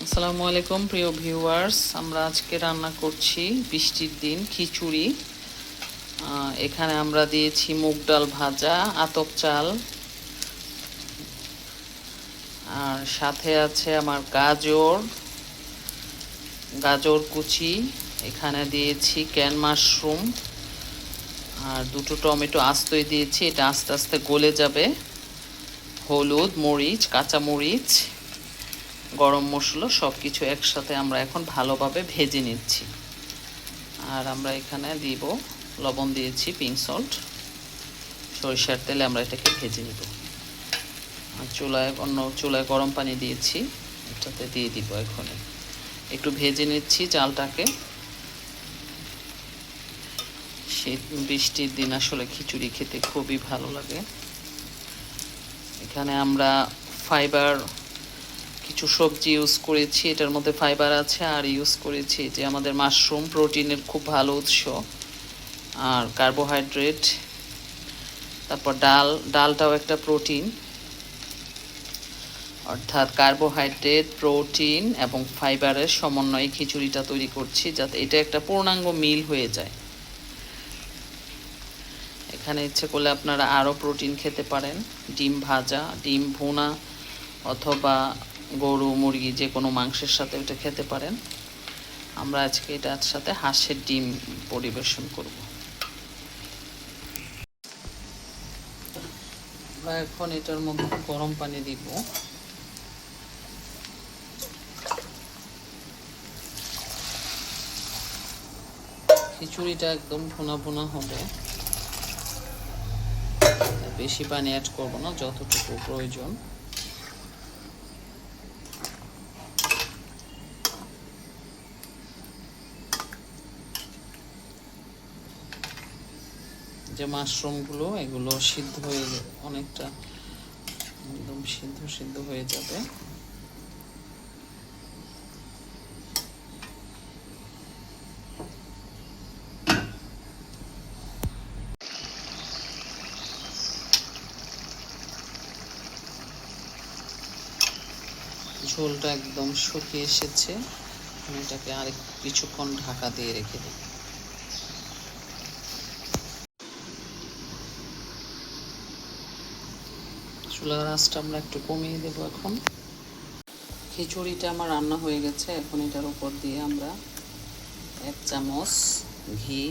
আসসালামু আলাইকুম প্রিয় ভিউয়ার্স, আমরা আজকে রান্না করছি বৃষ্টির দিন খিচুড়ি। এখানে আমরা দিয়েছি মুগ ডাল ভাজা, আতপ চাল, আর সাথে আছে আমার গাজর কুচি। এখানে দিয়েছি ক্যান মাশরুম আর দুটো টমেটো আস্তই দিয়েছি, এটা আস্তে আস্তে গলে যাবে। হলুদ, মরিচ, কাঁচা মরিচ, গরম মশলা সব কিছু একসাথে আমরা এখন ভালোভাবে ভেজে নিচ্ছি। আর আমরা এখানে দিব লবণ দিয়েছি, পিঙ্ক সল্ট, সরিষার তেলে আমরা এটাকে ভেজে নিব। আর চুলায় গরম পানি দিয়েছি, এটাতে দিয়ে দিব। এখন একটু ভেজে নিচ্ছি চালটাকে। শীত বৃষ্টির দিন আসলে খিচুড়ি খেতে খুবই ভালো লাগে। এখানে আমরা ফাইবার কিছু সবজি ইউজ করেছি, এটার মধ্যে ফাইবার আছে। আর ইউজ করেছি যে আমাদের মাশরুম, প্রোটিনের খুব ভালো উৎস, আর কার্বোহাইড্রেট। তারপর ডালটাও একটা প্রোটিন, অর্থাৎ কার্বোহাইড্রেট, প্রোটিন এবং ফাইবারের সমন্বয়ে খিচুড়িটা তৈরি করছি, যাতে এটা একটা পূর্ণাঙ্গ মিল হয়ে যায়। এখানে ইচ্ছে করলে আপনারা আরও প্রোটিন খেতে পারেন, ডিম ভাজা, ডিম ভুনা, অথবা গরু, মুরগি যে কোনো মাংসের সাথে ওটা খেতে পারেন। আমরা আজকে এটার সাথে হাঁসের ডিম পরিবেশন করব। আমরা এখন এটার মধ্যে গরম পানি দিব। খিচুড়িটা একদম ভুনা ভুনা হবে, বেশি পানি অ্যাড করব না, যতটুকু প্রয়োজন। যে মাশরুমগুলো, এগুলো সিদ্ধ হয়ে অনেকটা একদম সিদ্ধ হয়ে যাবে। ঝোলটা একদম শুকিয়ে এসেছে, আমি এটাকে আরেক কিছুক্ষণ ঢাকা দিয়ে রেখে দিই। চুলার আঁচটা আমরা একটু কমিয়ে দেবো এখন। খিচুড়িটা আমার রান্না হয়ে গেছে, এখন এটার উপর দিয়ে আমরা 1 চামচ ঘি,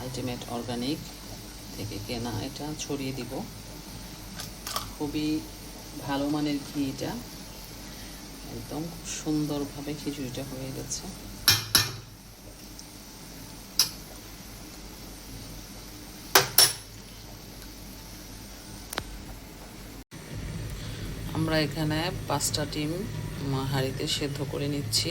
আলটিমেট অর্গানিক থেকে কেনা, এটা ছড়িয়ে দিব। খুবই ভালো মানের ঘি, এটা একদম সুন্দরভাবে খিচুড়িটা হয়ে গেছে। আমরা এখানে 5টা ডিম হাঁড়িতে সেদ্ধ করে নিচ্ছি।